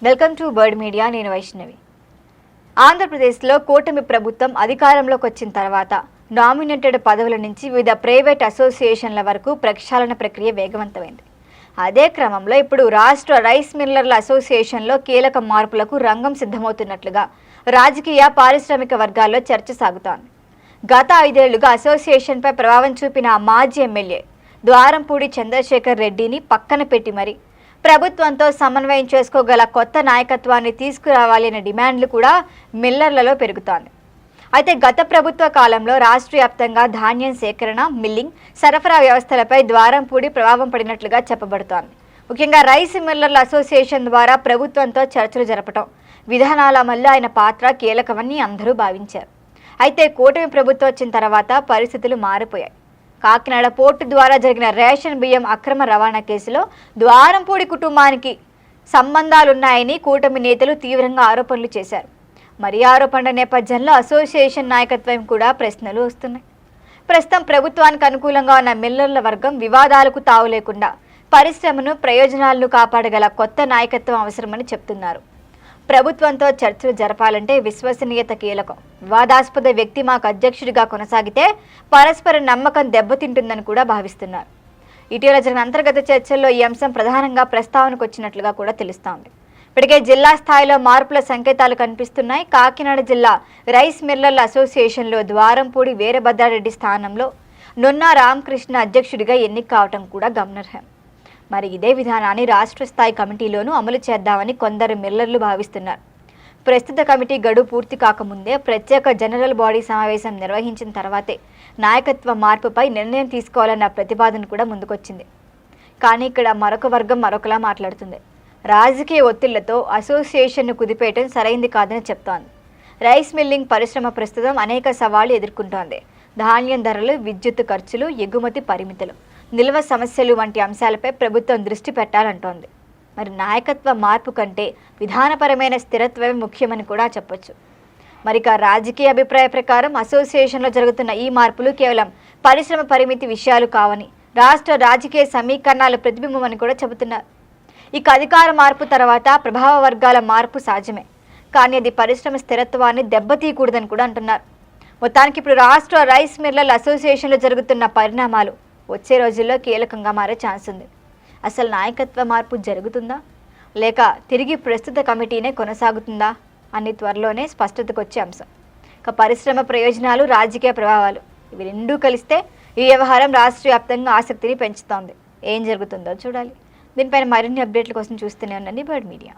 Welcome to bird media. నేను వైష్ణవి. ఆంధ్రప్రదేశ్లో కూటమి ప్రభుత్వం అధికారంలోకి వచ్చిన తర్వాత నామినేటెడ్ పదవుల నుంచి వివిధ ప్రైవేట్ అసోసియేషన్ల వరకు ప్రక్షాళన ప్రక్రియ వేగవంతమైంది. అదే క్రమంలో ఇప్పుడు రాష్ట్ర రైస్ మిల్లర్ల అసోసియేషన్లో కీలక మార్పులకు రంగం సిద్ధమవుతున్నట్లుగా రాజకీయ పారిశ్రామిక వర్గాల్లో చర్చ సాగుతోంది. గత 5 ఏళ్లుగా అసోసియేషన్పై ప్రభావం చూపిన మాజీ ఎమ్మెల్యే ద్వారంపూడి చంద్రశేఖర్ రెడ్డిని పక్కన పెట్టి మరి ప్రభుత్వంతో సమన్వయం చేసుకోగల కొత్త నాయకత్వాన్ని తీసుకురావాలి అనే డిమాండ్లు కూడా మిల్లర్లలో పెరుగుతోంది. అయితే గత ప్రభుత్వ కాలంలో రాష్ట్ర వ్యాప్తంగా ధాన్యం సేకరణ, మిల్లింగ్, సరఫరా వ్యవస్థలపై ద్వారంపూడి ప్రభావం పడినట్లుగా చెప్పబడుతోంది. ముఖ్యంగా రైస్ మిల్లర్ల అసోసియేషన్ ద్వారా ప్రభుత్వంతో చర్చలు జరపడం, విధానాల అమల్లో ఆయన పాత్ర కీలకమని అందరూ భావించారు. అయితే కూటమి ప్రభుత్వం వచ్చిన తర్వాత పరిస్థితులు మారిపోయాయి. కాకినాడ పోర్టు ద్వారా జరిగిన రేషన్ బియ్యం అక్రమ రవాణా కేసులో ద్వారంపూడి కుటుంబానికి సంబంధాలున్నాయని కూటమి నేతలు తీవ్రంగా ఆరోపణలు చేశారు. మరి ఆరోపణల నేపథ్యంలో అసోసియేషన్ నాయకత్వం కూడా ప్రశ్నలు వస్తున్నాయి. ప్రస్తుతం ప్రభుత్వానికి అనుకూలంగా ఉన్న మిల్లర్ల వర్గం వివాదాలకు తావు లేకుండా పరిశ్రమను, ప్రయోజనాలను కాపాడగల కొత్త నాయకత్వం అవసరమని చెప్తున్నారు. ప్రభుత్వంతో చర్చలు జరపాలంటే విశ్వసనీయత కీలకం. వివాదాస్పద వ్యక్తి మాకు అధ్యక్షుడిగా కొనసాగితే పరస్పర నమ్మకం దెబ్బతింటుందని కూడా భావిస్తున్నారు. ఇటీవల జరిగిన అంతర్గత చర్చల్లో ఈ అంశం ప్రధానంగా ప్రస్తావనకు వచ్చినట్లుగా కూడా తెలుస్తోంది. ఇప్పటికే జిల్లా స్థాయిలో మార్పుల సంకేతాలు కనిపిస్తున్నాయి. కాకినాడ జిల్లా రైస్ మిల్లర్ల అసోసియేషన్లో ద్వారంపూడి వీరభద్రారెడ్డి స్థానంలో నున్నా రామకృష్ణ అధ్యక్షుడిగా ఎన్నిక కావటం కూడా గమనార్హం. మరి ఇదే విధానాన్ని రాష్ట్ర స్థాయి కమిటీలోనూ అమలు చేద్దామని కొందరు మిల్లర్లు భావిస్తున్నారు. ప్రస్తుత కమిటీ గడువు పూర్తి కాకముందే ప్రత్యేక జనరల్ బాడీ సమావేశం నిర్వహించిన తర్వాతే నాయకత్వ మార్పుపై నిర్ణయం తీసుకోవాలన్న ప్రతిపాదన కూడా ముందుకొచ్చింది. కానీ ఇక్కడ మరొక వర్గం మరొకలా మాట్లాడుతుంది. రాజకీయ ఒత్తిళ్లతో అసోసియేషన్ను కుదిపేయటం సరైంది కాదని చెప్తోంది. రైస్ మిల్లింగ్ పరిశ్రమ ప్రస్తుతం అనేక సవాళ్లు ఎదుర్కొంటోంది. ధాన్యం ధరలు, విద్యుత్ ఖర్చులు, ఎగుమతి పరిమితులు, నిల్వ సమస్యలు వంటి అంశాలపై ప్రభుత్వం దృష్టి పెట్టాలంటోంది. మరి నాయకత్వ మార్పు కంటే విధానపరమైన స్థిరత్వమే ముఖ్యమని కూడా చెప్పొచ్చు. మరి రాజకీయ అభిప్రాయ ప్రకారం అసోసియేషన్లో జరుగుతున్న ఈ మార్పులు కేవలం పరిశ్రమ పరిమితి విషయాలు కావని, రాష్ట్ర రాజకీయ సమీకరణాలు ప్రతిబింబమని కూడా చెబుతున్నారు. ఇక అధికార మార్పు తర్వాత ప్రభావ వర్గాల మార్పు సాధ్యమే, కానీ అది పరిశ్రమ స్థిరత్వాన్ని దెబ్బతీయకూడదని కూడా అంటున్నారు. మొత్తానికి ఇప్పుడు రాష్ట్ర రైస్ మిల్లర్ల అసోసియేషన్లో జరుగుతున్న పరిణామాలు వచ్చే రోజుల్లో కీలకంగా మారే ఛాన్స్ ఉంది. అసలు నాయకత్వ మార్పు జరుగుతుందా, లేక తిరిగి ప్రస్తుత కమిటీనే కొనసాగుతుందా అని త్వరలోనే స్పష్టతకు వచ్చే అంశం. ఇక పరిశ్రమ ప్రయోజనాలు, రాజకీయ ప్రభావాలు ఇవి రెండూ కలిస్తే ఈ వ్యవహారం రాష్ట్ర వ్యాప్తంగా ఆసక్తిని పెంచుతోంది. ఏం జరుగుతుందో చూడాలి. దీనిపైన మరిన్ని అప్డేట్ల కోసం చూస్తూనే ఉండండి బర్డ్ మీడియా.